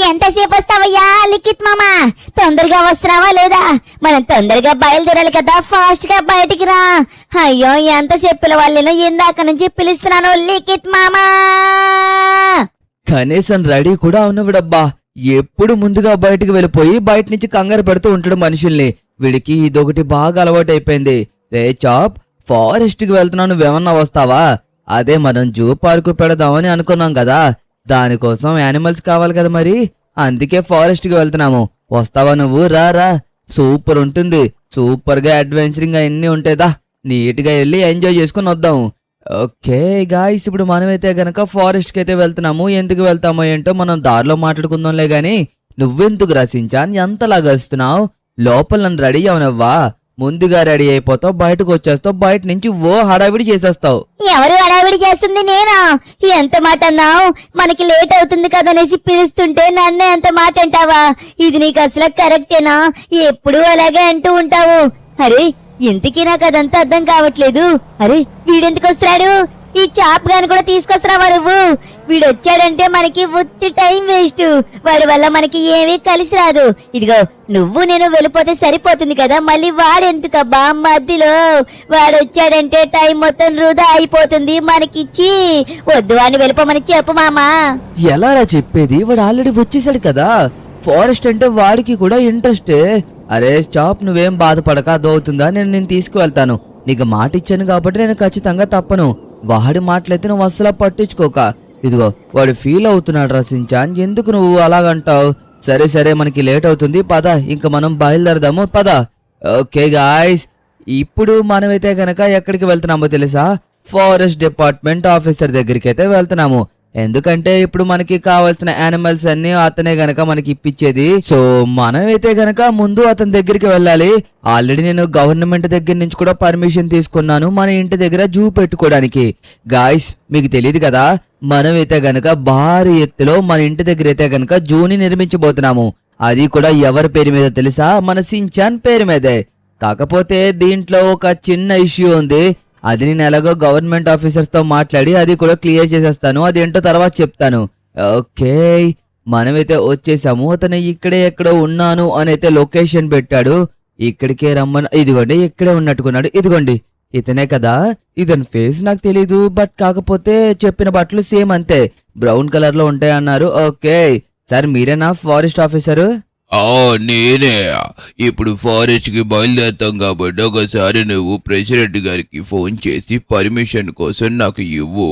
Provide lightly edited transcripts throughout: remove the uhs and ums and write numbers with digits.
ఎంతసేపు వస్తావయ్యా లిఖిత్ మామా? తొందరగా వస్తున్నావా లేదా? మనం తొందరగా బయలుదేరాలి కదా, ఫాస్ట్ గా బయటికి రా. అయ్యో ఎంతసేపు పిలవాళ్ళను, ఇందాక నుంచి పిలుస్తున్నాను లిఖిత్ మామా. కనీసం రెడీ కూడా ఉన్నవిడబ్బా. ఎప్పుడు ముందుగా బయటికి వెళ్ళిపోయి బయట నుంచి కంగారు పెడుతూ ఉంటాడు మనుషుల్ని. వీడికి ఇదొకటి బాగా అలవాటు అయిపోయింది. రే చాప్, ఫారెస్ట్ కి వెళ్తున్నావు, నువ్వేమన్నా వస్తావా? అదే మనం జూ పార్కు పెడదామని అనుకున్నాం కదా, దానికోసం యానిమల్స్ కావాలి కదా మరి, అందుకే ఫారెస్ట్ కి వెళ్తున్నాము. వస్తావా నువ్వు? రా రా, సూపర్ ఉంటుంది. సూపర్ గా అడ్వెంచరింగ్ అన్ని ఉంటాయిదా, నీట్ గా వెళ్ళి ఎంజాయ్ చేసుకుని వద్దాం. ఓకే గాయ్స్, ఇప్పుడు మనమైతే గనక ఫారెస్ట్ కి అయితే వెళ్తున్నాము. ఎందుకు వెళ్తామో ఏంటో మనం దారిలో మాట్లాడుకుందాంలే గాని, నువ్వెందుకు రసించాన్ ఎంతలాగా వస్తున్నావు? లోపల నన్ను రెడీ అవనవ్వా? ముందుగా రెడీ అయిపోతావు, బయటకు వచ్చేస్తావు, బయట నుంచి ఓ హడావిడి చేసేస్తావు. ఎవరు హడావిడి చేస్తుంది? నేనా? ఎంత మాట అన్నావు? మనకి లేట్ అవుతుంది కదనేసి పిలుస్తుంటే నన్నే ఎంత మాట అంటావా? ఇది నీకు అసలు కరెక్టేనా? ఎప్పుడు అలాగే అంటూ ఉంటావు. అరే ఇంతకీ నాకు అదంతా అర్థం కావట్లేదు. అరే వీడెందుకు వస్తున్నాడు? ఈ చాప్ గాని కూడా తీసుకొస్తున్నావా నువ్వు? వీడొచ్చాడంటే మనకి ఉత్తి టైం వేస్ట్. వాడి వల్ల మనకి ఏమీ కలిసి రాదు. ఇదిగో నువ్వు నేను వెళ్ళిపోతే సరిపోతుంది కదా, మళ్ళీ వాడెందుకబ్బా మధ్యలో? వాడొచ్చాడంటే టైం మొత్తం వృధా అయిపోతుంది మనకిచ్చి. వద్దు అని వెళ్ళిపోమని చెప్పు మామా. ఎలారా చెప్పేది? వాడు ఆల్రెడీ వచ్చేసాడు కదా. ఫారెస్ట్ అంటే వాడికి కూడా ఇంట్రెస్టే. అరే చాప్, నువ్వేం బాధపడక, అదవుతుందా, నేను తీసుకువెళ్తాను. నీకు మాట ఇచ్చాను కాబట్టి నేను ఖచ్చితంగా తప్పను. వాడి మాటలైతే నువ్వు అస్సలు పట్టించుకోక. ఇదిగో వాడు ఫీల్ అవుతున్నాడు రసించాన్, ఎందుకు నువ్వు అలాగంటావు? సరే సరే, మనకి లేట్ అవుతుంది, పద ఇంక మనం బయలుదేరదాము, పద. ఓకే గాయ్స్, ఇప్పుడు మనమైతే గనక ఎక్కడికి వెళ్తున్నామో తెలుసా? ఫారెస్ట్ డిపార్ట్మెంట్ ఆఫీసర్ దగ్గరికి అయితే వెళ్తున్నాము. ఎందుకంటే ఇప్పుడు మనకి కావాల్సిన యానిమల్స్ అన్ని అతనే గనక మనకి ఇప్పించేది. సో మనమైతే గనక ముందు అతని దగ్గరికి వెళ్ళాలి. ఆల్రెడీ నేను గవర్నమెంట్ దగ్గర నుంచి కూడా పర్మిషన్ తీసుకున్నాను మన ఇంటి దగ్గర జూ పెట్టుకోవడానికి. గాయ్స్, మీకు తెలియదు కదా, మనమైతే గనక భారీ ఎత్తులో మన ఇంటి దగ్గర అయితే గనక జూని నిర్మించబోతున్నాము. అది కూడా ఎవరి పేరు మీద తెలుసా? మన సించాన్ పేరు మీదే. కాకపోతే దీంట్లో ఒక చిన్న ఇష్యూ ఉంది. అది నేను ఎలాగో గవర్నమెంట్ ఆఫీసర్స్ తో మాట్లాడి అది కూడా క్లియర్ చేసేస్తాను. అదేంటో తర్వాత చెప్తాను. ఓకే, మనమైతే వచ్చేసాము. అతను ఇక్కడే ఎక్కడో ఉన్నాను అని అయితే లొకేషన్ పెట్టాడు. ఇక్కడికే రమ్మని, ఇదిగోండి ఇక్కడే ఉన్నట్టుకున్నాడు. ఇదిగోండి ఇతనే కదా. ఇతని ఫేస్ నాకు తెలీదు, బట్ కాకపోతే చెప్పిన బట్టలు సేమ్ అంతే, బ్రౌన్ కలర్ లో ఉంటాయన్నారు. ఓకే సార్, మీరేనా ఫారెస్ట్ ఆఫీసరు? నేనే. ఇప్పుడు ఫారెస్ట్ కి బయలుదేరుతాం కాబట్టి ఒకసారి నువ్వు ప్రెసిడెంట్ గారికి ఫోన్ చేసి పర్మిషన్ కోసం నాకు ఇవ్వు.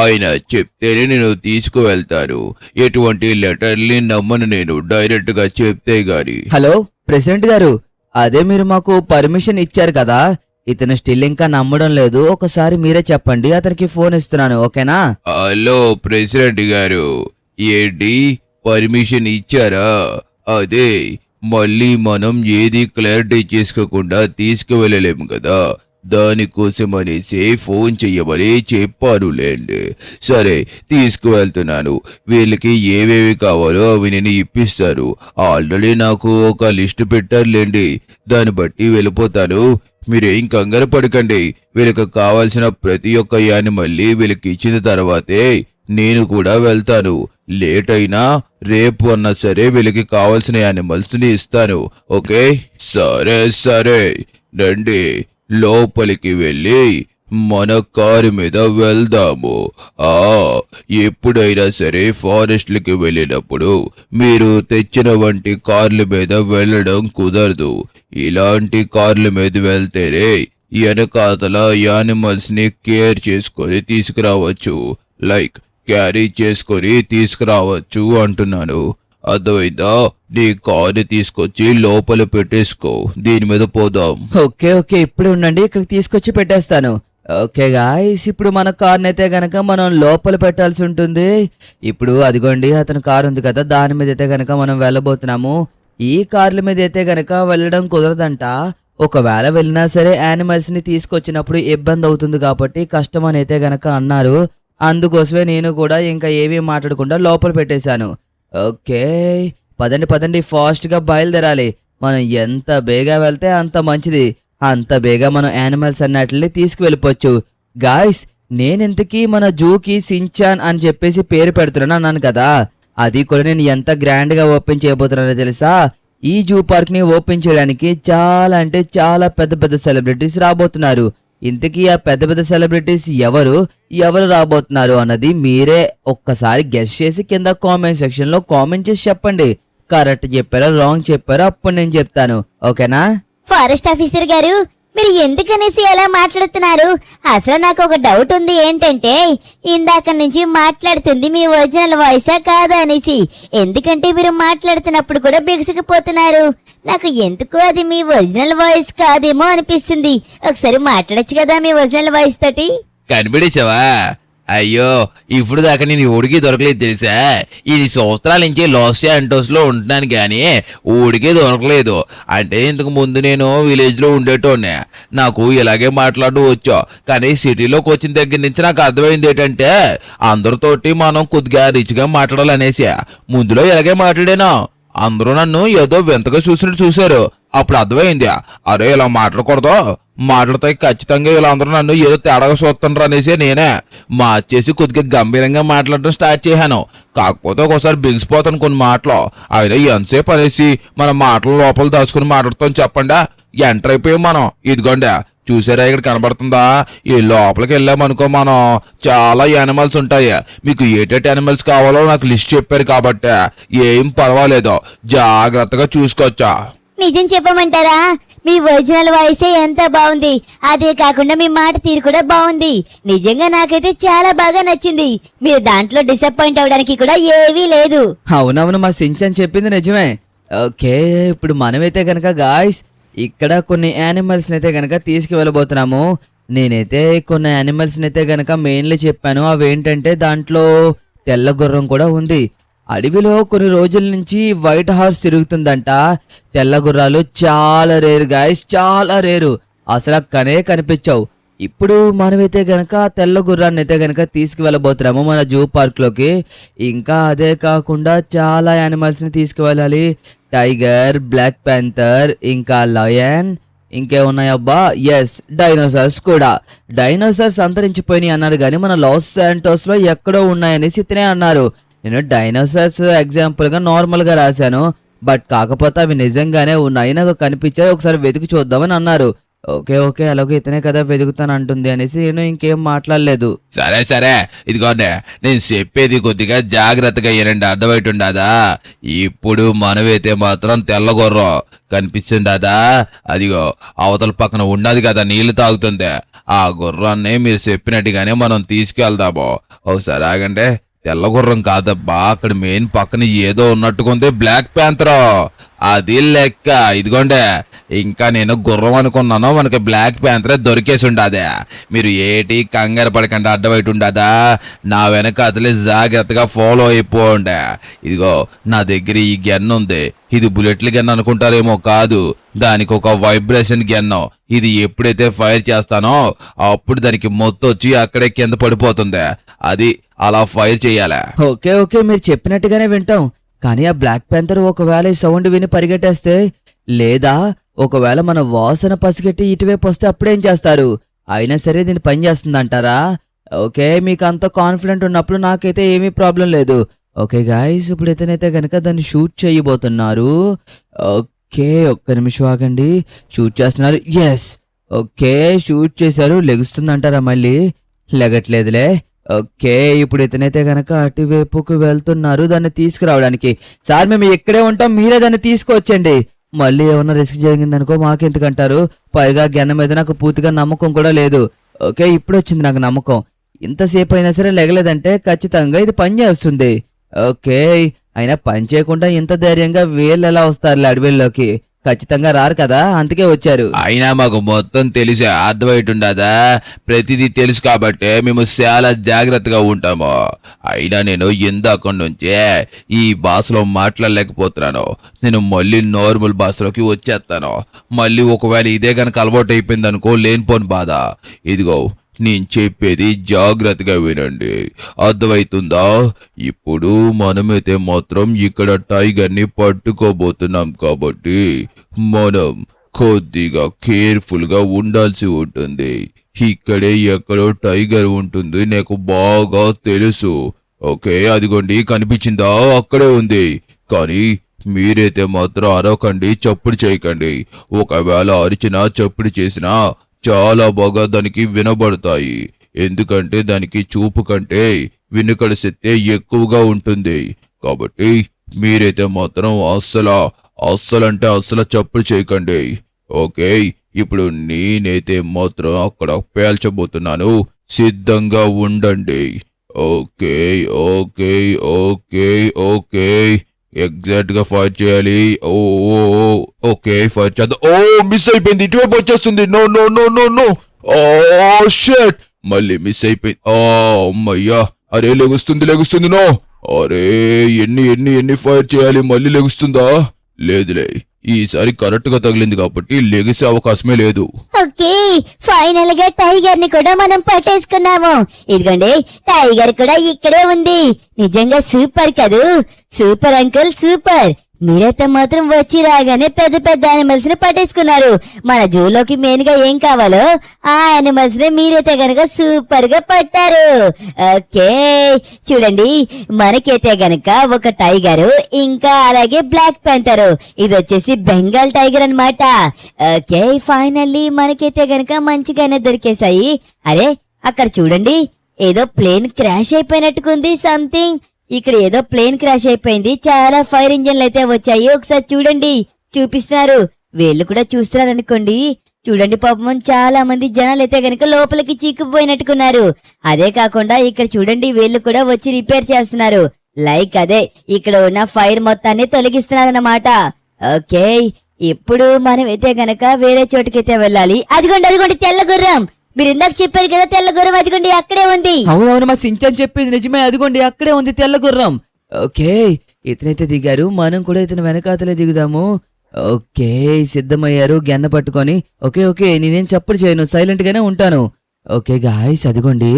ఆయన చెప్తేనే నేను తీసుకువెళ్తాను. ఎటువంటి లెటర్ని నమ్మను నేను, డైరెక్ట్ గా చెప్తే గాని. హలో ప్రెసిడెంట్ గారు, అదే మీరు మాకు పర్మిషన్ ఇచ్చారు కదా, ఇతను స్టిల్ ఇంకా నమ్మడం లేదు. ఒకసారి మీరే చెప్పండి, అతనికి ఫోన్ ఇస్తున్నాను. ఓకేనా? హలో ప్రెసిడెంట్ గారు, ఏంటి పర్మిషన్ ఇచ్చారా? అదే, మళ్ళీ మనం ఏది క్లారిటీ చేసుకోకుండా తీసుకువెళ్ళలేము కదా, దానికోసం అనేసి ఫోన్ చెయ్యమని చెప్పానులేండి. సరే తీసుకువెళ్తున్నాను. వీళ్ళకి ఏవేవి కావాలో అవి నేను ఇప్పిస్తాను. ఆల్రెడీ నాకు ఒక లిస్ట్ పెట్టారులేండి, దాన్ని బట్టి వెళ్ళిపోతాను. మీరేం కంగారు పడకండి. వీళ్ళకి కావాల్సిన ప్రతి ఒక్క యానిమల్ని వీళ్ళకి ఇచ్చిన తర్వాతే నేను కూడా వెళ్తాను. లేట్ అయినా రేపు అన్నా సరే వీళ్ళకి కావాల్సిన యానిమల్స్ ని ఇస్తాను. ఓకే సరే సరే, రండి లోపలికి వెళ్ళి మన కారు మీద వెళ్దాము. ఎప్పుడైనా సరే ఫారెస్ట్లకి వెళ్ళినప్పుడు మీరు తెచ్చిన వంటి కార్ల మీద వెళ్ళడం కుదరదు. ఇలాంటి కార్ల మీద వెళ్తేనే వెనకాతల యానిమల్స్ ని కేర్ చేసుకొని తీసుకురావచ్చు, లైక్ క్యారీ చేసుకొని తీసుకురావచ్చు అంటున్నాను. అర్థమైందా? నీ కారు తీసుకొచ్చి లోపల పెట్టేసుకో, దీని మీద పోదాం. ఓకే ఓకే, ఇప్పుడు ఉండండి, ఇక్కడికి తీసుకొచ్చి పెట్టేస్తాను. ఓకే గాయ్స్, ఇప్పుడు మన కార్ని అయితే గనక మనం లోపల పెట్టాల్సి ఉంటుంది. ఇప్పుడు అదిగోండి అతని కారు ఉంది కదా, దాని మీద అయితే గనక మనం వెళ్ళబోతున్నాము. ఈ కార్ల మీద అయితే గనక వెళ్ళడం కుదరదంట. ఒకవేళ వెళ్ళినా సరే యానిమల్స్ ని తీసుకొచ్చినప్పుడు ఇబ్బంది అవుతుంది కాబట్టి కష్టం అని అయితే గనక అన్నారు. అందుకోసమే నేను కూడా ఇంకా ఏమీ మాట్లాడకుండా లోపల పెట్టేశాను. ఓకే పదండి పదండి, ఫాస్ట్ గా బయలుదేరాలి. మనం ఎంత బేగా వెళ్తే అంత మంచిది. అంత బేగా మనం యానిమల్స్ అన్నట్లని తీసుకువెళ్ళిపోవచ్చు. గాయ్స్, నేనెంతకీ మన జూకి సించాన్ అని చెప్పేసి పేరు పెడుతున్నాను అన్నాను కదా, అది కూడా నేను ఎంత గ్రాండ్ గా ఓపెన్ చేయబోతున్నానో తెలుసా? ఈ జూ పార్క్ ని ఓపెన్ చేయడానికి చాలా అంటే చాలా పెద్ద పెద్ద సెలబ్రిటీస్ రాబోతున్నారు. ఇంతకీ ఆ పెద్ద పెద్ద సెలబ్రిటీస్ ఎవరు రాబోతున్నారు అన్నది మీరే ఒక్కసారి గెస్ చేసి కింద కామెంట్ సెక్షన్ లో కామెంట్ చేసి చెప్పండి. కరెక్ట్ చెప్పారా రాంగ్ చెప్పారా అప్పుడు నేను చెప్తాను. ఓకేనా? ఫారెస్ట్ ఆఫీసర్ గారు, మీరు ఎందుకనేసి ఎలా మాట్లాడుతున్నారు? అసలు నాకు ఒక డౌట్ ఉంది. ఏంటంటే ఇందాక నుంచి మాట్లాడుతుంది మీ ఒరిజినల్ వాయిసా కాదా అనేసి. ఎందుకంటే మీరు మాట్లాడుతున్నప్పుడు కూడా బిగుసుకుపోతున్నారు. నాకు ఎందుకు అది మీ ఒరిజినల్ వాయిస్ కాదేమో అనిపిస్తుంది. ఒకసారి మాట్లాడొచ్చు కదా మీ ఒరిజినల్ వాయిస్ తోటి. కనిపెట్టేశావా? అయ్యో, ఇప్పుడు దాకా నేను ఊడికి దొరకలేదు తెలుసా? ఇది సంవత్సరాల నుంచి లాస్ శాంటోస్ లో ఉంటున్నాను కానీ ఊడికే దొరకలేదు. అంటే ఇంతకు ముందు నేను విలేజ్ లో ఉండేటోనే, నాకు ఇలాగే మాట్లాడడం వచ్చా. కానీ సిటీలోకి వచ్చిన దగ్గర నుంచి నాకు అర్థమైంది ఏంటంటే అందరితోటి మనం కొద్దిగా రిచ్గా మాట్లాడాలనేసి. ముందులో ఇలాగే మాట్లాడాను, అందరూ నన్ను ఏదో వింతగా చూసినట్టు చూశారు. అప్పుడు అర్థమైంది, అరే ఇలా మాట్లాడకూడదు, మాట్లాడితే ఖచ్చితంగా వీళ్ళందరూ నన్ను ఏదో తేడాగా చూస్తుండ్రు అనేసి నేనే మార్చేసి కొద్దిగా గంభీరంగా మాట్లాడడం స్టార్ట్ చేశాను. కాకపోతే ఒకసారి బిగిసిపోతాను కొన్ని మాటలు. అయినా ఎంతసేపు అనేసి మన మాటలు లోపల దాచుకుని మాట్లాడుతాం చెప్పండి. ఎంటర్ అయిపోయాం మనం. ఇదిగోండి చూసారా, ఇక్కడ కనబడుతుందా? ఈ లోపలికి వెళ్ళామనుకో మనం చాలా యానిమల్స్ ఉంటాయి. మీకు ఏటేటి యానిమల్స్ కావాలో నాకు లిస్ట్ చెప్పారు కాబట్టి ఏం పర్వాలేదు, జాగ్రత్తగా చూసుకోవచ్చా. నిజం చెప్పమంటారా? మీ ఒరిజినల్ వాయిసే ఎంత బాగుంది. అదే కాకుండా మీ మాట తీరు కూడా బాగుంది. నిజంగా నాకైతే చాలా బాగా నచ్చింది. మీరు దాంట్లో డిసప్పాయింట్ అవడానికి కూడా ఏవీ లేదు. అవునవును, మా సించన్ చెప్పింది నిజమే. ఓకే, ఇప్పుడు మనమైతే కనుక గాయ్స్ ఇక్కడ కొన్ని యానిమల్స్ అయితే గనక తీసుకువెళ్ళబోతున్నాము. నేనైతే కొన్ని యానిమల్స్ అయితే గనక మెయిన్లీ చెప్పాను. అవేంటంటే దాంట్లో తెల్ల గుర్రం కూడా ఉంది. అడవిలో కొన్ని రోజుల నుంచి వైట్ హార్స్ తిరుగుతుందంట. తెల్ల గుర్రాలు చాలా రేరు గాయస్, చాలా రేరు. అసలు కనే కనిపించావు. ఇప్పుడు మనమైతే గనక తెల్ల గుర్రాన్ని అయితే గనక తీసుకువెళ్ళబోతున్నాము మన జూ పార్క్ లోకి. ఇంకా అదే కాకుండా చాలా యానిమల్స్ ని తీసుకువెళ్ళాలి. టైగర్, బ్లాక్ ప్యాంథర్, ఇంకా లయన్, ఇంకేమున్నాయబ్బా, ఎస్ డైనోసార్స్ కూడా. డైనోసార్స్ అంతరించిపోయినాయి అన్నారు కానీ మన లాస్ శాంటోస్ లో ఎక్కడో ఉన్నాయనేసి ఇతనే అన్నారు. నేను డైనోసార్స్ ఎగ్జాంపుల్ గా నార్మల్ గా రాశాను, బట్ కాకపోతే అవి నిజంగానే ఉన్నాయి, నాకు కనిపించాయి, ఒకసారి వెతికి చూద్దామని అన్నారు. ఓకే ఓకే, అలాగే ఇతనే కదా వెతుకుతాను అంటుంది అనేసి నేను ఇంకేం మాట్లాడలేదు. సరే సరే, ఇదిగోండి నేను చెప్పేది కొద్దిగా జాగ్రత్తగా వినండి, అర్థమైతుండదా? ఇప్పుడు మనమైతే మాత్రం తెల్లగొర్రం కనిపిస్తుండదా? అదిగో అవతల పక్కన ఉన్నది కదా నీళ్లు తాగుతుంది, ఆ గుర్రాన్ని మీరు చెప్పినట్టుగానే మనం తీసుకెళ్దాము. ఒకసారి ఆగండి, తెల్ల గుర్రం కాదబ్బా, అక్కడ మెయిన్ పక్కన ఏదో ఉన్నట్టుకుంది, బ్లాక్ ప్యాంథర్. అది లెక్క. ఇదిగోండి, ఇంకా నేను గుర్రం అనుకున్నాను, మనకి బ్లాక్ ప్యాంథర్ దొరికేసి ఉండదే. మీరు ఏటి కంగారు పడకండి, అడ్డబయట ఉండదా? నా వెనక అతలే జాగ్రత్తగా ఫాలో అయిపోండి. ఇదిగో నా దగ్గర ఈ గన్ ఉంది. ఇది బుల్లెట్ల గన్ అనుకుంటారేమో, కాదు, దానికి ఒక వైబ్రేషన్ గన్. ఇది ఎప్పుడైతే ఫైర్ చేస్తానో అప్పుడు దానికి మొత్తం వచ్చి అక్కడే కింద పడిపోతుంది. అది అలా ఫైర్ చేయాలి. ఓకే ఓకే, మీరు చెప్పినట్టుగానే వింటాం. కానీ ఆ బ్లాక్ ప్యాంథర్ ఒకవేళ ఈ సౌండ్ విని పరిగెట్టేస్తే, లేదా ఒకవేళ మన వాసన పసిగట్టి ఇటువైపు వస్తే అప్పుడేం చేస్తారు? అయినా సరే దీన్ని పని చేస్తుందంటారా? ఓకే, మీకు అంత కాన్ఫిడెంట్ ఉన్నప్పుడు నాకైతే ఏమీ ప్రాబ్లం లేదు. ఓకే గాయస్, ఇప్పుడు ఇతనైతే గనక దాన్ని షూట్ చేయబోతున్నారు. ఓకే, ఒక్క నిమిషం ఆగండి. షూట్ చేస్తున్నారు. ఎస్, ఓకే షూట్ చేశారు. లెగుస్తుందంటారా? మళ్ళీ లెగట్లేదులే. ఓకే, ఇప్పుడు ఇతనైతే గనక అటువైపుకు వెళ్తున్నారు దాన్ని తీసుకురావడానికి. సార్ మేము ఇక్కడే ఉంటాం, మీరే దాన్ని తీసుకొచ్చండి. మళ్ళీ ఏమన్నా రిస్క్ జరిగిందనుకో మాకెందుకంటారు? పైగా గన్న మీద నాకు పూర్తిగా నమ్మకం కూడా లేదు. ఓకే, ఇప్పుడు వచ్చింది నాకు నమ్మకం. ఇంతసేపు అయినా సరే లెగలేదంటే ఖచ్చితంగా ఇది పని చేస్తుంది. ఓకే, అయినా పని చేయకుండా ఇంత ధైర్యంగా వీళ్ళు ఎలా వస్తారు అడవిలోకి? ఖచ్చితంగా రారు కదా, అందుకే వచ్చారు. అయినా మాకు మొత్తం తెలిసి అర్థమైతుండదా? ప్రతిదీ తెలుసు కాబట్టి మేము చాలా జాగ్రత్తగా ఉంటాము. అయినా నేను ఇందాక నుంచే ఈ భాషలో మాట్లాడలేకపోతున్నాను. నేను మళ్ళీ నార్మల్ భాషలోకి వచ్చేస్తాను. మళ్ళీ ఒకవేళ ఇదే కనుక అలవాటు అయిపోయింది అనుకో, లేనిపోని బాధ. ఇదిగో నేను చెప్పేది జాగ్రత్తగా వినండి, అర్థమవుతుందా? ఇప్పుడు మనమైతే మాత్రం ఇక్కడ టైగర్ని పట్టుకోబోతున్నాం కాబట్టి మనం కొద్దిగా కేర్ఫుల్ గా ఉండాల్సి ఉంటుంది. ఇక్కడే ఎక్కడో టైగర్ ఉంటుంది, నాకు బాగా తెలుసు. ఓకే, అదిగోండి కనిపించిందా? అక్కడే ఉంది. కానీ మీరైతే మాత్రం అరవకండి, చప్పుడు చేయకండి. ఒకవేళ అరిచినా చప్పుడు చేసినా చాలా బాగా దానికి వినబడతాయి. ఎందుకంటే దానికి చూపు కంటే వినుకడ శక్తి ఎక్కువగా ఉంటుంది. కాబట్టి మీరైతే మాత్రం అస్సలంటే అస్సలు చప్పుడు చేయకండి. ఓకే, ఇప్పుడు నేనైతే మాత్రం అక్కడ పేల్చబోతున్నాను. సిద్ధంగా ఉండండి. Okay okay okay okay exact గా ఫైర్ చేయాలి. ఓ ఓ, ఓ, ఓకే ఫైర్ చేద్దాం. ఓ మిస్ అయిపోయింది, ఇటువైపు వచ్చేస్తుంది. No no no no no. Oh shoot, మళ్ళీ మిస్ అయిపోయింది. అమ్మయ్యా. అరే లెగుస్తుంది నో. అరే ఎన్ని ఫైర్ చేయాలి, మళ్ళీ లెగుస్తుందా? లేదులే, ఈసారి కరెక్ట్ గా తగిలింది కాబట్టి లెగిసే అవకాశమే లేదు. ఓకే, ఫైనల్ గా టైగర్ ని కూడా మనం పట్టేసుకున్నాము. ఇదిగోండి, టైగర్ కూడా ఇక్కడే ఉంది. నిజంగా సూపర్ కదూ. Super uncle, super. మీరైతే మాత్రం వచ్చి రాగానే పెద్ద పెద్ద యానిమల్స్ ని పట్టేసుకున్నారు. మన జూలోకి మెయిన్ గా ఏం కావాలో ఆ యానిమల్స్ ని మీరైతే గనక సూపర్ గా పట్టారు. ఓకే, చూడండి, మనకైతే గనక ఒక టైగర్, ఇంకా అలాగే బ్లాక్ ప్యాంథర్, ఇది వచ్చేసి బెంగాల్ టైగర్ అన్నమాట. ఓకే, ఫైనల్లీ మనకైతే గనక మంచిగానే దొరికేశాయి. అరే అక్కడ చూడండి, ఏదో ప్లేన్ క్రాష్ అయిపోయినట్టుకుంది. సంథింగ్ ఇక్కడ ఏదో ప్లేన్ క్రాష్ అయిపోయింది. చాలా ఫైర్ ఇంజన్లు అయితే వచ్చాయి. ఒకసారి చూడండి, చూపిస్తున్నారు. వీళ్ళు కూడా చూస్తున్నారు అనుకోండి. చూడండి, పాపం చాలా మంది జనాలు అయితే గనక లోపలికి చీక్కుపోయినట్టుకున్నారు. అదే కాకుండా ఇక్కడ చూడండి, వీళ్ళు కూడా వచ్చి రిపేర్ చేస్తున్నారు. లైక్ అదే ఇక్కడ ఉన్న ఫైర్ మొత్తాన్ని తొలగిస్తున్నారన్నమాట. ఓకే, ఇప్పుడు మనం అయితే గనక వేరే చోటుకైతే వెళ్ళాలి. అదిగోండి తెల్ల గుర్రం. మీరు ఇందాక చెప్పారు కదా తెల్ల గుర్రం, అదిగోండి అక్కడే ఉంది. అవునవును, మా సించన్ చెప్పింది నిజమే. అదిగోండి అక్కడే ఉంది తెల్ల గుర్రం. ఓకే, ఇతనైతే దిగారు, మనం కూడా ఇతను వెనకాతలే దిగుదాము. ఓకే, సిద్ధమయ్యారు గెన్న పట్టుకొని. ఓకే నేనేం చప్పుడు చేయను, సైలెంట్ గానే ఉంటాను. ఓకే గాయ్స్, అదిగోండి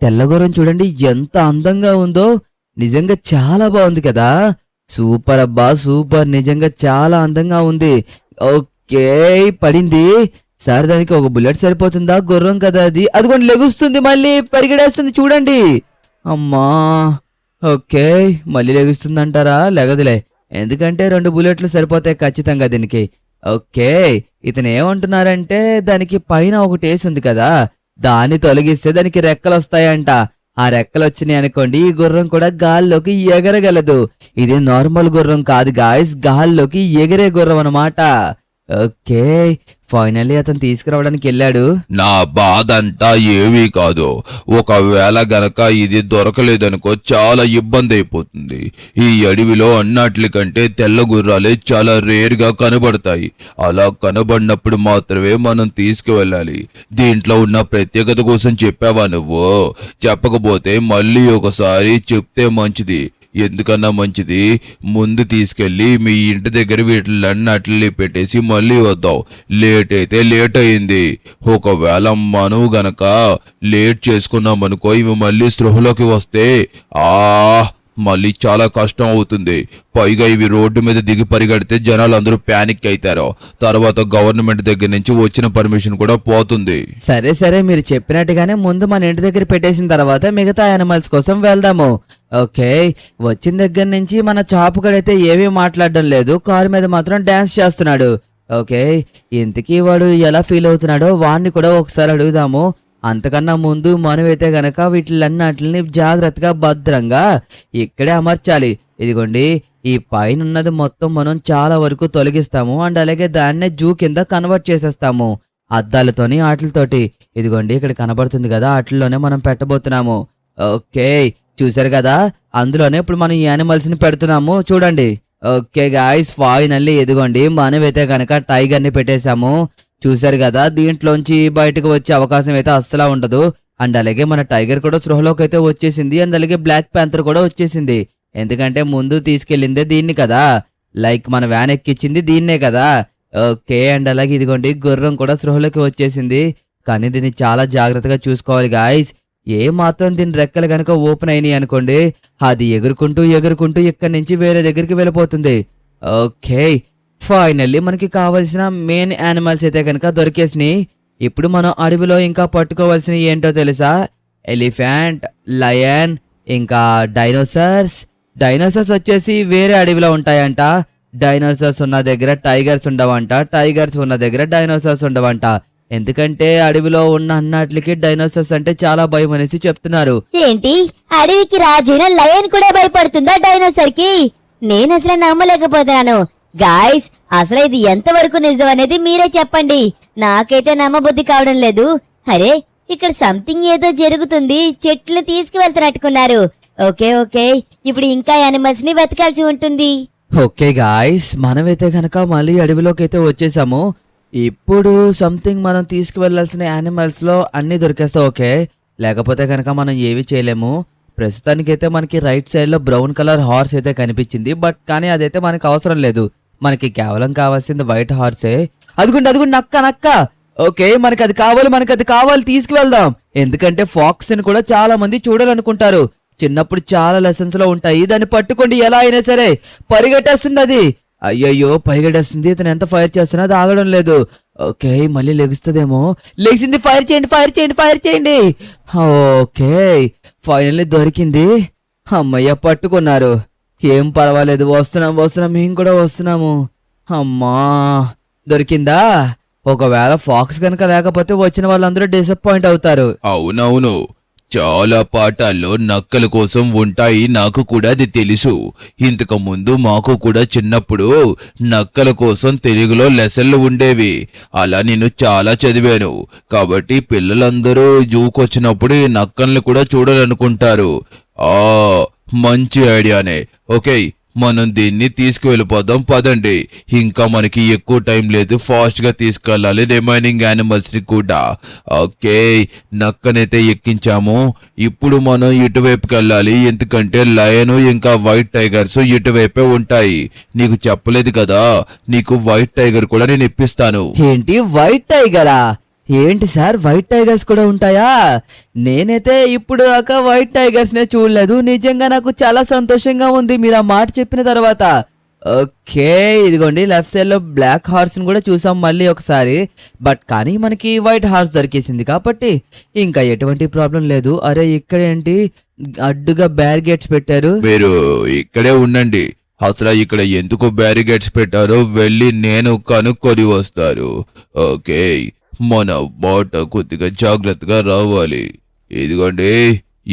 తెల్ల గుర్రం చూడండి ఎంత అందంగా ఉందో. నిజంగా చాలా బాగుంది కదా. సూపర్ అబ్బా, సూపర్. నిజంగా చాలా అందంగా ఉంది. ఓకే, పడింది. సార్ దానికి ఒక బుల్లెట్ సరిపోతుందా? గుర్రం కదా అది. అదిగోండి లెగుస్తుంది, మళ్ళీ పరిగెడేస్తుంది చూడండి. అమ్మా, ఓకే మళ్ళీ లెగుస్తుందంటారా? లెగదులే, ఎందుకంటే 2 బుల్లెట్లు సరిపోతాయి ఖచ్చితంగా దీనికి. ఓకే, ఇతను ఏమంటున్నారంటే దానికి పైన ఒకటి వేసింది కదా, దాన్ని తొలగిస్తే దానికి రెక్కలు వస్తాయంట. ఆ రెక్కలు వచ్చినాయి అనుకోండి, ఈ గుర్రం కూడా గాల్లోకి ఎగరగలదు. ఇది నార్మల్ గుర్రం కాదు గాయస్, గాల్లోకి ఎగిరే గుర్రం అన్నమాట. ఓకే, ఫైనల్లీ అతను తీసుకురావడానికి వెళ్ళాడు. నా బాధ అంతా ఏమీ కాదు. ఒకవేళ గనక ఇది దొరకలేదనుకో చాలా ఇబ్బంది అయిపోతుంది. ఈ అడవిలో అన్నట్లకంటే తెల్ల గుర్రాలే చాలా రేర్ గా కనబడతాయి. అలా కనబడినప్పుడు మాత్రమే మనం తీసుకువెళ్ళాలి. దీంట్లో ఉన్న ప్రత్యేకత కోసం చెప్పావా నువ్వు? చెప్పకపోతే మళ్ళీ ఒకసారి చెప్తే మంచిది. ఎందుకన్నా మంచిది, ముందు తీసుకెళ్లి మీ ఇంటి దగ్గర వీటిలన్నీ పెట్టేసి మళ్ళీ వద్దాం. లేట్ అయితే లేట్ అయింది. ఒకవేళ మనం గనక లేట్ చేసుకున్నామనుకో, ఇవి మళ్ళీ స్పృహలోకి వస్తే మళ్ళీ చాలా కష్టం అవుతుంది. పైగా ఇవి రోడ్డు మీద దిగి పరిగెడితే జనాలు అందరూ ప్యానిక్ అవుతారు. తర్వాత గవర్నమెంట్ దగ్గర నుంచి వచ్చిన పర్మిషన్ కూడా పోతుంది. సరే మీరు చెప్పినట్టుగానే ముందు మన ఇంటి దగ్గర పెట్టేసిన తర్వాత మిగతా యానిమల్స్ కోసం వెళ్దాము. ఓకే, వచ్చిన దగ్గర నుంచి మన చాపుకడైతే ఏమీ మాట్లాడడం లేదు, కారు మీద మాత్రం డాన్స్ చేస్తున్నాడు. ఓకే, ఇంతకీ వాడు ఎలా ఫీల్ అవుతున్నాడో వాడిని కూడా ఒకసారి అడుగుదాము. అంతకన్నా ముందు మనమైతే గనక వీటిలన్నిటిని జాగ్రత్తగా భద్రంగా ఇక్కడే అమర్చాలి. ఇదిగోండి, ఈ పైన ఉన్నది మొత్తం మనం చాలా వరకు తొలగిస్తాము. అండ్ అలాగే దాన్నే జూ కింద కన్వర్ట్ చేసేస్తాము అద్దాలతోని ఆటలతోటి. ఇదిగోండి ఇక్కడ కనబడుతుంది కదా, ఆటల్లోనే మనం పెట్టబోతున్నాము. ఓకే, చూసారు కదా, అందులోనే ఇప్పుడు మనం ఈ యానిమల్స్ ని పెడుతున్నాము చూడండి. ఓకే గాయ్స్, ఫైనల్లీ ఇదిగోండి మనమైతే కనుక టైగర్ ని పెట్టేశాము. చూసారు కదా, దీంట్లోంచి బయటకు వచ్చే అవకాశం అయితే అస్సలా ఉండదు. అండ్ అలాగే మన టైగర్ కూడా స్పృహలోకి అయితే వచ్చేసింది. అండ్ అలాగే బ్లాక్ ప్యాంథర్ కూడా వచ్చేసింది. ఎందుకంటే ముందు తీసుకెళ్ళిందే దీన్ని కదా, లైక్ మన వ్యాన్ ఎక్కిచ్చింది దీన్నే కదా. ఓకే, అండ్ అలాగే ఇదిగోండి గుర్రం కూడా స్పృహలోకి వచ్చేసింది. కానీ దీన్ని చాలా జాగ్రత్తగా చూసుకోవాలి గాయస్. ఏ మాత్రం దీని రెక్కలు కనుక ఓపెన్ అయినాయి అనుకోండి, అది ఎగురుకుంటూ ఇక్కడి నుంచి వేరే దగ్గరికి వెళ్ళిపోతుంది. ఓకే, ఫైనల్లీ మనకి కావాల్సిన మెయిన్ యానిమల్స్ అయితే కనుక దొరికేసినాయి. ఇప్పుడు మనం అడవిలో ఇంకా పట్టుకోవాల్సినవి ఏంటో తెలుసా? ఎలిఫెంట్, లయన్, ఇంకా డైనోసార్స్ వచ్చేసి వేరే అడవిలో ఉంటాయంట. డైనోసార్స్ ఉన్న దగ్గర టైగర్స్ ఉండవంట, టైగర్స్ ఉన్న దగ్గర డైనోసార్స్ ఉండవంట. ఎందుకంటే అడవిలో ఉన్న అన్నట్లకి డైనోసార్స్ అంటే చాలా భయం అనేసి చెప్తున్నారు. ఏంటి అడవికి రాజైన లయన్ కూడా భయపడుతుందా డైనోసార్ కి? నేను అసలు నమ్మలేకపోతున్నాను. గాయ్స్, అసలు ఇది ఎంతవరకు నిజం అనేది మీరే చెప్పండి. నాకైతే నమ్మబుద్ధి కావడం లేదు. అరే, ఇక్కడ సంథింగ్ ఏదో జరుగుతుంది. చెట్లు తీసుకువెళ్తున్నట్టుకున్నారు. ఓకే, ఇప్పుడు ఇంకా యానిమల్స్ ని వెతకాల్సి ఉంటుంది. ఓకే గాయ్స్, మనమైతే కనుక మళ్ళీ అడవిలోకి అయితే వచ్చేసాము. ఇప్పుడు సంథింగ్ మనం తీసుకువెళ్లాల్సిన యానిమల్స్ లో అన్ని దొరికేస్తా. ఓకే, లేకపోతే కనుక మనం ఏవి చేయలేము. ప్రస్తుతానికైతే మనకి రైట్ సైడ్ లో బ్రౌన్ కలర్ హార్స్ అయితే కనిపించింది. బట్ కానీ అదైతే మనకి అవసరం లేదు. మనకి కేవలం కావాల్సింది వైట్ హార్సే. అదిగుండి నక్క. ఓకే, మనకి అది కావాలి తీసుకువెళ్దాం. ఎందుకంటే ఫాక్స్ ని కూడా చాలా మంది చూడాలనుకుంటారు. చిన్నప్పుడు చాలా లెసన్స్ లో ఉంటాయి. దాన్ని పట్టుకోండి ఎలా అయినా సరే. పరిగెట్టేస్తుంది అది. అయ్యయ్యో, పరిగెట్టేస్తుంది. ఇతను ఎంత ఫైర్ చేస్తున్నా అది ఆగడం లేదు. ఓకే, మళ్ళీ లెగుస్తుందేమో. లెగిసింది. ఫైర్ చేయండి. ఓకే, ఫైనల్లీ దొరికింది. అమ్మయ్య, పట్టుకున్నారు. ఏం పర్వాలేదు, వస్తున్నాం మేము కూడా వస్తున్నాము. అమ్మా, దొరికిందా? ఒకవేళ ఫాక్స్ కనుక లేకపోతే వచ్చిన వాళ్ళందరూ డిసప్పాయింట్ అవుతారు. అవునవును, చాలా పాఠాల్లో నక్కల కోసం ఉంటాయి. నాకు కూడా అది తెలుసు. ఇంతకు ముందు మాకు కూడా చిన్నప్పుడు నక్కల కోసం తెలుగులో లెసన్లు ఉండేవి. అలా నేను చాలా చదివాను. కాబట్టి పిల్లలందరూ జూకొచ్చినప్పుడు ఈ నక్కల్ని కూడా చూడాలనుకుంటారు. మంచి ఐడియానే. ఓకే, మనం దీన్ని తీసుకువెళ్ళిపోదాం పదండి. ఇంకా మనకి ఎక్కువ టైం లేదు. ఫాస్ట్ గా తీసుకెళ్ళాలి రిమైనింగ్ యానిమల్స్ ని కూడా. ఓకే, నక్కనైతే ఎక్కించాము. ఇప్పుడు మనం ఇటువైపుకి వెళ్ళాలి. ఎందుకంటే లయన్ ఇంకా వైట్ టైగర్స్ ఇటువైపే ఉంటాయి. నీకు చెప్పలేదు కదా, నీకు వైట్ టైగర్ కూడా నేను ఇప్పిస్తాను. ఏంటి, వైట్ టైగరా? ఏంటి సార్, వైట్ టైగర్స్ కూడా ఉంటాయా? నేనైతే ఇప్పుడు దాకా వైట్ టైగర్స్ నే చూడలేదు. నిజంగా నాకు చాలా సంతోషంగా ఉంది మీరు ఆ మాట చెప్పిన తర్వాత. ఓకే, ఇదిగోండి లెఫ్ట్ సైడ్ లో బ్లాక్ హార్స్ ని కూడా చూసాం మళ్ళీ ఒకసారి. బట్ కానీ మనకి వైట్ హార్స్ దొరికేసింది కాబట్టి ఇంకా ఎటువంటి ప్రాబ్లం లేదు. అరే, ఇక్కడ ఏంటి అడ్డుగా బ్యారిగేట్స్ పెట్టారు? మీరు ఇక్కడే ఉండండి. అసలు ఇక్కడ ఎందుకు బ్యారిగేట్స్ పెట్టారో వెళ్ళి నేను కనుక్కొని వస్తారు. ఓకే, మన బాట కొద్దిగా జాగ్రత్తగా రావాలి. ఇదిగోండి,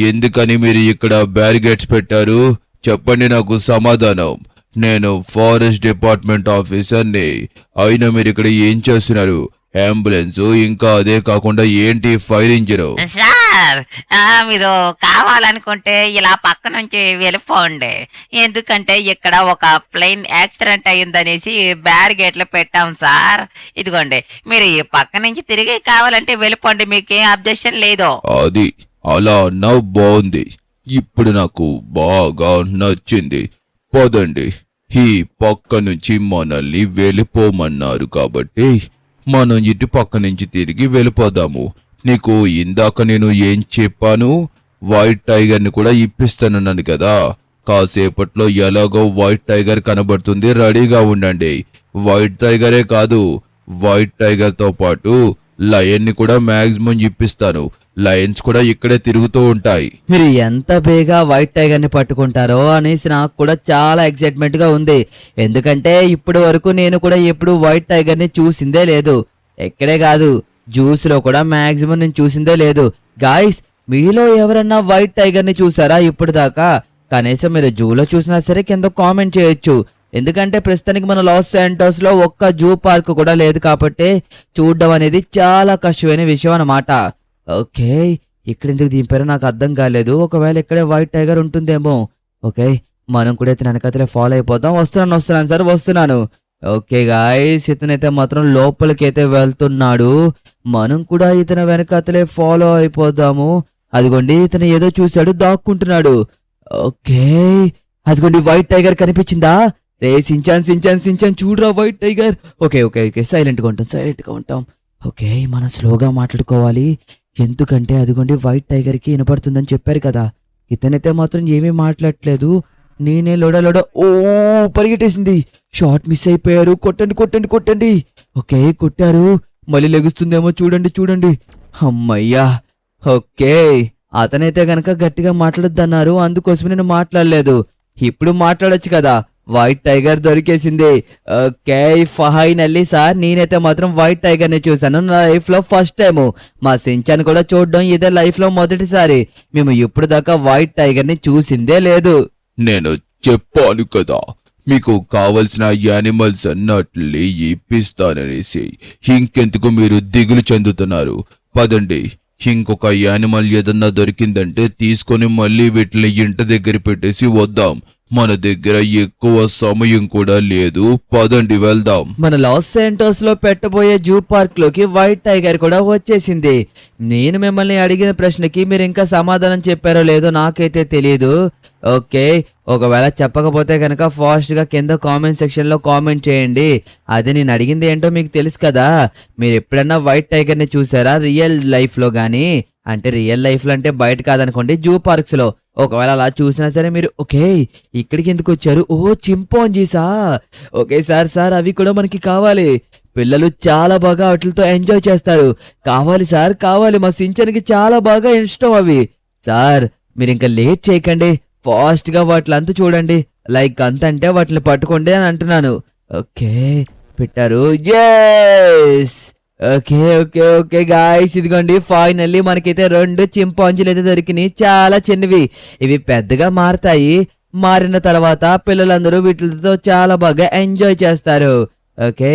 ఎందుకని మీరు ఇక్కడ బ్యారిగేట్స్ పెట్టారు? చెప్పండి నాకు సమాధానం. నేను ఫారెస్ట్ డిపార్ట్మెంట్ ఆఫీసర్ని. అయినా మీరు ఇక్కడ ఏం చేస్తున్నారు? అంబులెన్స్, ఇంకా అదే కాకుండా ఏంటి ఫైర్ ఇంజిన్? సార్, మీరు కావాలనుకుంటే ఇలా పక్క నుంచి వెళ్ళిపోండి. ఎందుకంటే ఇక్కడ ఒక ప్లేన్ యాక్సిడెంట్ అయ్యిందనేసి బ్యారిగేట్లు పెట్టాం సార్. ఇదిగోండి, మీరు ఈ పక్క నుంచి తిరిగి కావాలంటే వెళ్ళిపోండి. మీకేం అబ్జెక్షన్ లేదు. అది అలా అన్నా బాగుంది. ఇప్పుడు నాకు బాగా నచ్చింది. పదండి, ఈ పక్క నుంచి మనల్ని వెళ్ళిపోమన్నారు కాబట్టి మనం ఇటు పక్క నుంచి తిరిగి వెళ్ళిపోదాము. నీకు ఇందాక నేను ఏం చెప్పాను? వైట్ టైగర్ ని కూడా ఇప్పిస్తానన్నాను కదా. కాసేపట్లో ఎలాగో వైట్ టైగర్ కనబడుతుంది, రెడీగా ఉండండి. వైట్ టైగరే కాదు, వైట్ టైగర్ తో పాటు లయన్ ని కూడా మాక్సిమం ఇప్పిస్తాను. లయన్స్ కూడా ఇక్కడే తిరుగుతూ ఉంటాయి. మీరు ఎంత బేగా వైట్ టైగర్ ని పట్టుకుంటారో అనేసి నాకు కూడా చాలా ఎక్సైట్మెంట్ గా ఉంది. ఎందుకంటే ఇప్పటి వరకు నేను కూడా ఎప్పుడు వైట్ టైగర్ ని చూసిందే లేదు. ఎక్కడే కాదు, జ్యూస్ లో కూడా మాక్సిమం నేను చూసిందే లేదు. గాయ్స్, మీలో ఎవరన్నా వైట్ టైగర్ ని చూసారా ఇప్పుడు దాకా? కనీసం మీరు జూలో చూసినా సరే కింద కామెంట్ చేయొచ్చు. ఎందుకంటే ప్రస్తుతానికి మన లాస్ శాంటోస్ లో ఒక్క జూ పార్క్ కూడా లేదు కాబట్టి చూడడం అనేది చాలా కష్టమైన విషయం అన్నమాట. ఓకే, ఇక్కడ ఎందుకు దింపారో నాకు అర్థం కాలేదు. ఒకవేళ ఇక్కడే వైట్ టైగర్ ఉంటుందేమో. ఓకే, మనం కూడా ఇతని వెనకతలే ఫాలో అయిపోతాం. వస్తున్నాను సార్, వస్తున్నాను. ఓకే గాయ్స్, ఇతనైతే మాత్రం లోపలికి అయితే వెళ్తున్నాడు. మనం కూడా ఇతని వెనకతలే ఫాలో అయిపోదాము. అదిగోండి, ఇతను ఏదో చూశాడు, దాక్కుంటున్నాడు. ఓకే, అదిగోండి వైట్ టైగర్ కనిపించిందా? రే సించాన్ చూడరా వైట్ టైగర్. ఓకే, సైలెంట్ గా ఉంటాం. ఓకే, మనం స్లోగా మాట్లాడుకోవాలి. ఎందుకంటే అదిగోండి వైట్ టైగర్ కి వినపడుతుందని చెప్పారు కదా. ఇతనైతే మాత్రం ఏమీ మాట్లాడట్లేదు. నేనే లోడ పరిగెట్టేసింది. షాట్ మిస్ అయిపోయారు. కొట్టండి. ఓకే, కొట్టారు. మళ్ళీ లెగుస్తుందేమో చూడండి. అమ్మయ్యా. ఓకే, అతనైతే గనక గట్టిగా మాట్లాడొద్దన్నారు, అందుకోసమే నేను మాట్లాడలేదు. ఇప్పుడు మాట్లాడొచ్చు కదా. వైట్ టైగర్ దొరికేసింది. ఓకే, ఫైనల్లీ సార్ నేనైతే మాత్రం వైట్ టైగర్ ని చూసాను నా లైఫ్ లో ఫస్ట్ టైం. మా సించాన్ కూడా చూడడం ఇదే లైఫ్ లో మొదటిసారి. మేము ఇప్పుడు దాకా వైట్ టైగర్ ని చూసిందే లేదు. నేను చెప్పాను కదా మీకు కావలసిన యానిమల్స్ అన్నట్లే ఇప్పిస్తాననేసి. ఇంకెందుకు మీరు దిగులు చెందుతున్నారు? పదండి, ఇంకొక యానిమల్ ఏదన్నా దొరికిందంటే తీసుకొని మళ్ళీ వీటిని ఇంటి దగ్గర పెట్టేసి వద్దాం. మన దగ్గర ఎక్కువ సమయం కూడా లేదు, పదండి వెళ్దాం. మన లాస్ శాంటోస్ లో పెట్టబోయే జూ పార్క్ లోకి వైట్ టైగర్ కూడా వచ్చేసింది. నేను మిమ్మల్ని అడిగిన ప్రశ్నకి మీరు ఇంకా సమాధానం చెప్పారో లేదో నాకైతే తెలియదు. ఓకే, ఒకవేళ చెప్పకపోతే కనుక ఫాస్ట్ గా కింద కామెంట్ సెక్షన్ లో కామెంట్ చేయండి. అది నేను అడిగింది ఏంటో మీకు తెలుసు కదా. మీరు ఎప్పుడన్నా వైట్ టైగర్ ని చూసారా రియల్ లైఫ్ లో గానీ? అంటే రియల్ లైఫ్ లో అంటే బయట కాదనుకోండి, జూ పార్క్స్ లో. ఒకవేళ అలా చూసినా సరే మీరు ఓకే ఇక్కడికి ఎందుకు వచ్చారు? ఓ చింపాంజీసా? ఓకే సార్ అవి కూడా మనకి కావాలి. పిల్లలు చాలా బాగా వాటితో ఎంజాయ్ చేస్తారు. కావాలి సార్ కావాలి, మా సించన్కి చాలా బాగా ఇష్టం అవి. సార్ మీరు ఇంకా లేట్ చేయకండి, ఫాస్ట్ గా వాటిలంతా చూడండి. లైక్ అంత అంటే వాటిని పట్టుకోండి అని అంటున్నాను. ఓకే పెట్టారు. Yes okay okay okay guys, ఇదిగోండి ఫైనల్లీ మనకైతే 2 చింపాంజీలు అయితే దొరికినాయి. చాలా చిన్నవి. ఇవి పెద్దగా మారతాయి. మారిన తర్వాత పిల్లలందరూ వీటితో చాలా బాగా ఎంజాయ్ చేస్తారు. ఓకే,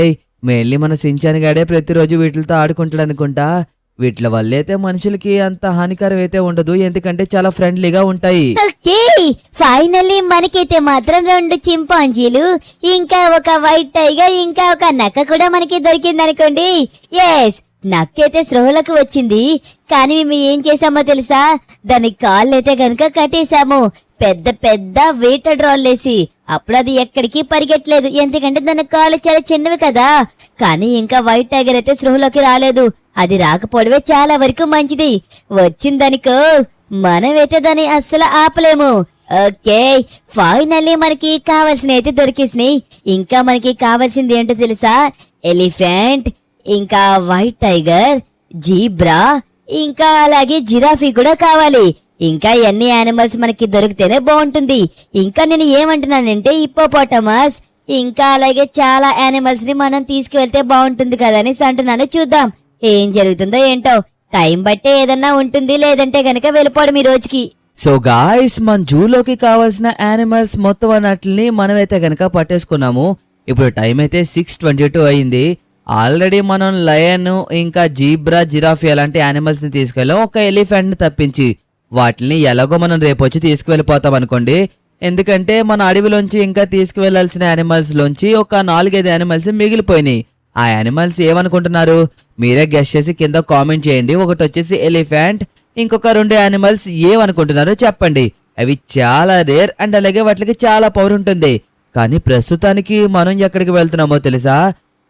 మెయిన్లీ మన సించాన్ గాడే ప్రతిరోజు వీటితో ఆడుకుంటాడు అనుకుంటా. వీటి వల్ల అయితే మనుషులకి అంత హానికరం అయితే ఉండదు, ఎందుకంటే చాలా ఫ్రెండ్లీగా ఉంటాయి. ఓకే, ఫైనల్లీ మనకైతే మాత్రం 2 చింపాంజీలు, ఇంకా ఒక వైట్ టైగర్, ఇంకా ఒక నక్క కూడా మనకి దొరికింది అనుకోండి. ఎస్, నక్కైతే స్పృహలోకి వచ్చింది. కానీ మేము ఏం చేసామో తెలుసా? దాని కాళ్ళైతే గనుక కట్టేశాము, పెద్ద పెద్ద వెయిటెడ్ రాళ్ళేసి. అప్పుడు అది ఎక్కడికి పరిగెట్టలేదు, ఎందుకంటే దాని కాళ్ళు చాలా చిన్నవి కదా. కానీ ఇంకా వైట్ టైగర్ అయితే స్పృహలోకి రాలేదు. అది రాకపోవడమే చాలా వరకు మంచిది. వచ్చిందనుకో మనమైతే దాన్ని అస్సలు ఆపలేము. ఓకే, ఫైనల్లీ మనకి కావాల్సినవి అయితే దొరికేసినాయి. ఇంకా మనకి కావాల్సింది ఏంటో తెలుసా? ఎలిఫెంట్, ఇంకా వైట్ టైగర్, జీబ్రా, ఇంకా అలాగే జిరాఫీ కూడా కావాలి. ఇంకా ఎన్ని యానిమల్స్ మనకి దొరికితేనే బాగుంటుంది. ఇంకా నేను ఏమంటున్నానంటే హిప్పోపోటమస్, ఇంకా అలాగే చాలా యానిమల్స్ ని మనం తీసుకువెళ్తే బాగుంటుంది కదా అని అంటున్నాను. చూద్దాం ఏం జరుగుతుందో ఏంటో. టైం బట్టే ఏదన్నా ఉంటుంది, లేదంటే గనక వెళ్ళిపోవడం ఈ రోజుకి. సో గాయ్స్, మన జూలోకి కావాల్సిన యానిమల్స్ మొత్తం అన్నట్లని మనమైతే గనక పట్టేసుకున్నాము. ఇప్పుడు టైం అయితే 6:22 అయింది. ఆల్రెడీ మనం లయన్, ఇంకా జీబ్రా, జిరాఫీ అలాంటి యానిమల్స్ ని తీసుకెళ్ళాం, ఒక ఎలిఫెంట్ ని తప్పించి. వాటిని ఎలాగో మనం రేపు వచ్చి తీసుకువెళ్ళిపోతాం అనుకోండి. ఎందుకంటే మన అడవిలోంచి ఇంకా తీసుకువెళ్లాల్సిన యానిమల్స్ లోంచి ఒక 4-5 యానిమల్స్ మిగిలిపోయినాయి. ఆ యానిమల్స్ ఏమనుకుంటున్నారు మీరే గెస్ చేసి కింద కామెంట్ చేయండి. ఒకటి వచ్చేసి ఎలిఫెంట్, ఇంకొక 2 యానిమల్స్ ఏమనుకుంటున్నారో చెప్పండి. అవి చాలా రేర్ అండ్ అలాగే వాటికి చాలా పవర్ ఉంటుంది. కానీ ప్రస్తుతానికి మనం ఎక్కడికి వెళ్తున్నామో తెలుసా?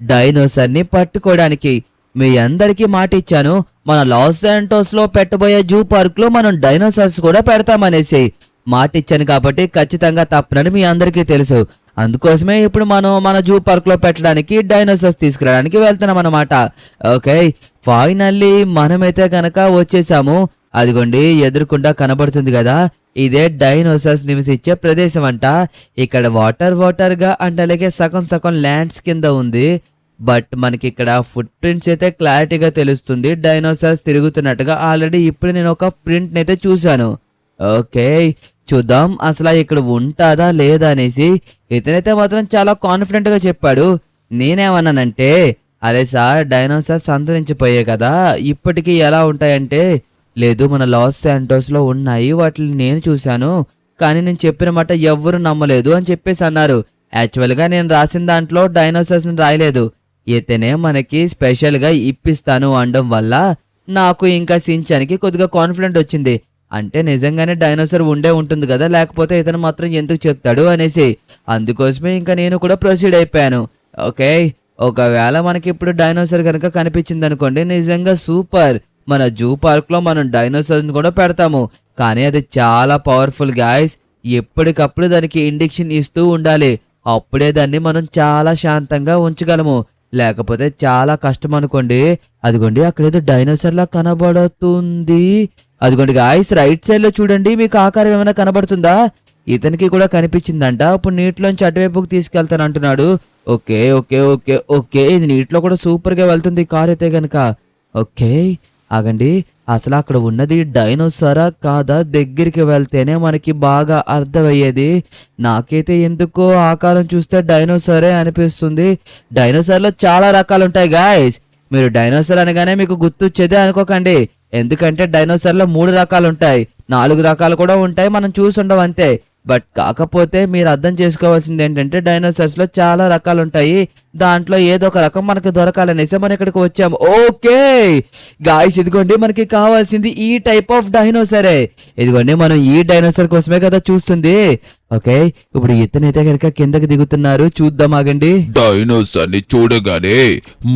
డైనోసార్ ని పట్టుకోవడానికి. మీ అందరికీ మాట ఇచ్చాను, మన లాస్ శాంటోస్ లో పెట్టబోయే జూ పార్క్ లో మనం డైనోసార్స్ కూడా పెడతామనేసి మాట ఇచ్చాను. కాబట్టి ఖచ్చితంగా తప్పనని మీ అందరికీ తెలుసు. అందుకోసమే ఇప్పుడు మనం మన జూ పార్క్ లో పెట్టడానికి డైనోసార్స్ తీసుకురావడానికి వెళ్తున్నాం అన్నమాట. ఓకే, ఫైనల్లీ మనమైతే గనక వచ్చేసాము. అదిగోండి ఎదురుకుండా కనబడుతుంది కదా, ఇదే డైనోసార్స్ నివసించే ప్రదేశం అంట. ఇక్కడ వాటర్ గా అంటే అలాగే సగం సగం ల్యాండ్స్ కింద ఉంది. బట్ మనకి ఇక్కడ ఫుట్ ప్రింట్స్ అయితే క్లారిటీగా తెలుస్తుంది, డైనోసార్స్ తిరుగుతున్నట్టుగా. ఆల్రెడీ ఇప్పుడు నేను ఒక ప్రింట్ అయితే చూశాను. ఓకే, చూద్దాం అసలు ఇక్కడ ఉంటుందా లేదా అనేసి. ఇతనైతే మాత్రం చాలా కాన్ఫిడెంట్ గా చెప్పాడు. నేనేమన్నానంటే, అరే సార్ డైనోసార్స్ అంతరించిపోయాయి కదా, ఇప్పటికీ ఎలా ఉంటాయంటే, లేదు మన లాస్ శాంటోస్ లో ఉన్నాయి, వాటిని నేను చూశాను, కానీ నేను చెప్పిన మాట ఎవ్వరు నమ్మలేదు అని చెప్పేసి అన్నారు. యాక్చువల్ గా నేను రాసిన దాంట్లో డైనోసార్స్ రాయలేదు, ఇతనే మనకి స్పెషల్ గా ఇప్పిస్తాను అనడం వల్ల నాకు ఇంకా సించానికి కొద్దిగా కాన్ఫిడెంట్ వచ్చింది. అంటే నిజంగానే డైనోసార్ ఉండే ఉంటుంది కదా, లేకపోతే ఇతను మాత్రం ఎందుకు చెప్తాడు అనేసి. అందుకోసమే ఇంకా నేను కూడా ప్రొసీడ్ అయిపోయాను. ఓకే, ఒకవేళ మనకి ఇప్పుడు డైనోసార్ కనుక కనిపించింది అనుకోండి, నిజంగా సూపర్. మన జూ పార్క్ లో మనం డైనోసార్ కూడా పెడతాము, కానీ అది చాలా పవర్ఫుల్ గాయ్స్. ఎప్పటికప్పుడు దానికి ఇంజెక్షన్ ఇస్తూ ఉండాలి, అప్పుడే దాన్ని మనం చాలా శాంతంగా ఉంచగలము. లేకపోతే చాలా కష్టం అనుకోండి. అదిగోండి అక్కడేదో డైనోసార్ లా కనబడుతుంది. అదిగోండి గాయస్, రైట్ సైడ్ లో చూడండి, మీకు ఆకారం ఏమైనా కనబడుతుందా? ఇతనికి కూడా కనిపించిందంట. ఇప్పుడు నీటిలోంచి అటువైపుకి తీసుకెళ్తాను అంటున్నాడు. ఓకే ఓకే ఓకే ఓకే, ఇది నీటిలో కూడా సూపర్ గా వెళ్తుంది కార్ అయితే గనక. ఓకే ఆగండి, అసలు అక్కడ ఉన్నది డైనోసారా కాదా? దగ్గరికి వెళ్తేనే మనకి బాగా అర్థమయ్యేది. నాకైతే ఎందుకో ఆకారం చూస్తే డైనోసారే అనిపిస్తుంది. డైనోసార్లో చాలా రకాలు ఉంటాయి గాయస్. మీరు డైనోసార్ అనగానే మీకు గుర్తొచ్చేదే అనుకోకండి. ఎందుకంటే డైనోసార్లో 3 రకాలు ఉంటాయి, 4 రకాలు కూడా ఉంటాయి, మనం చూసుండవు అంతే. బట్ కాకపోతే మీరు అర్థం చేసుకోవాల్సింది ఏంటంటే డైనోసార్స్ లో చాలా రకాలు ఉంటాయి. దాంట్లో ఏదో ఒక రకం మనకు దొరకాలనేసి మనం ఇక్కడికి వచ్చాము. ఓకే గాయ్స్, ఇదిగోండి మనకి కావాల్సింది ఈ టైప్ ఆఫ్ డైనోసారే. ఇదిగోండి మనం ఈ డైనోసార్ కోసమే కదా చూస్తుంది. ఓకే, ఇప్పుడు ఇతనైతే కనుక కిందకి దిగుతున్నారు, చూద్దాం ఆగండి. డైనోసార్ ని చూడగానే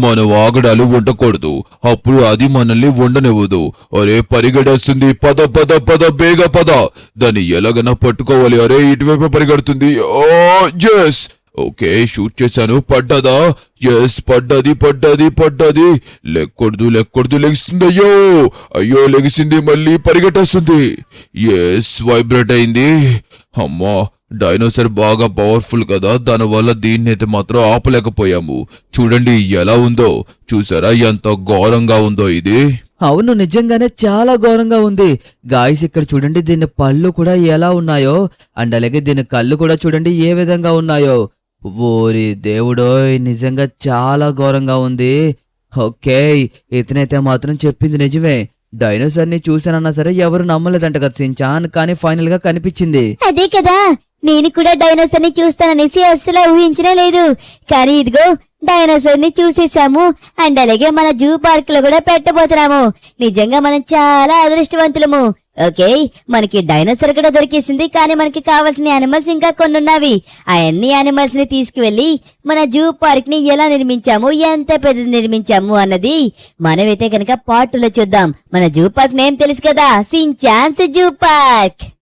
మనం ఆగడాలు ఉండకూడదు, అప్పుడు అది మనల్ని ఉండనివ్వదు. అరే పరిగెడేస్తుంది, పద పద పద బేగ పద. దాన్ని ఎలాగైనా పట్టుకోవాలి. అరే ఇటువైపు పరిగెడుతుంది. ఓ జస్, ఓకే షూట్ చేశాను. పడ్డదా? ఎస్ పడ్డది పడ్డది పడ్డది. లెక్కూడదు లెగిస్తుంది. అయ్యో అయ్యో లెగిసింది, మళ్ళీ పరిగెట్టేస్తుంది. ఎస్ వైబ్రేట్ అయింది. అమ్మా, డైనోసార్ బాగా పవర్ఫుల్ కదా, దానివల్ల దీన్ని అయితే మాత్రం ఆపలేకపోయాము. చూడండి ఎలా ఉందో, చూసారా ఎంత ఘోరంగా ఉందో ఇది. అవును, నిజంగానే చాలా ఘోరంగా ఉంది గాయస్. ఇక్కడ చూడండి దీని పళ్ళు కూడా ఎలా ఉన్నాయో, అండ్ అలాగే దీని కళ్ళు కూడా చూడండి ఏ విధంగా ఉన్నాయో. ఓరి దేవుడోయ్, నిజంగా చాలా ఘోరంగా ఉంది. ఓకే, ఇతనైతే మాత్రం చెప్పింది నిజమే. డైనోసార్ ని చూసానన్నా సరే ఎవరు నమ్మలేదంట కదా సించాన్, కానీ ఫైనల్ గా కనిపించింది. అదే కదా, నేను కూడా డైనోసార్ ని చూస్తాననేసి అస్సలు ఊహించనే లేదు. కానీ ఇదిగో డైనోసార్ ని చూసేసాము, అండ్ అలాగే మన జూ పార్క్ లో కూడా పెట్టబోతున్నాము. నిజంగా మనం చాలా అదృష్టవంతులము. ఓకే, మనకి డైనోసార్ కూడా దొరికేసింది, కానీ మనకి కావాల్సిన యానిమల్స్ ఇంకా కొన్ని ఉన్నవి. ఆ అన్ని యానిమల్స్ ని తీసుకువెళ్లి మన జూ పార్క్ ని ఎలా నిర్మించాము, ఎంత పెద్దది నిర్మించాము అన్నది మనమైతే కనుక పార్ట్ 2లో చూద్దాం. మన జూ పార్క్ నేమ్ తెలుసు కదా, సించాన్స్ జూ పార్క్.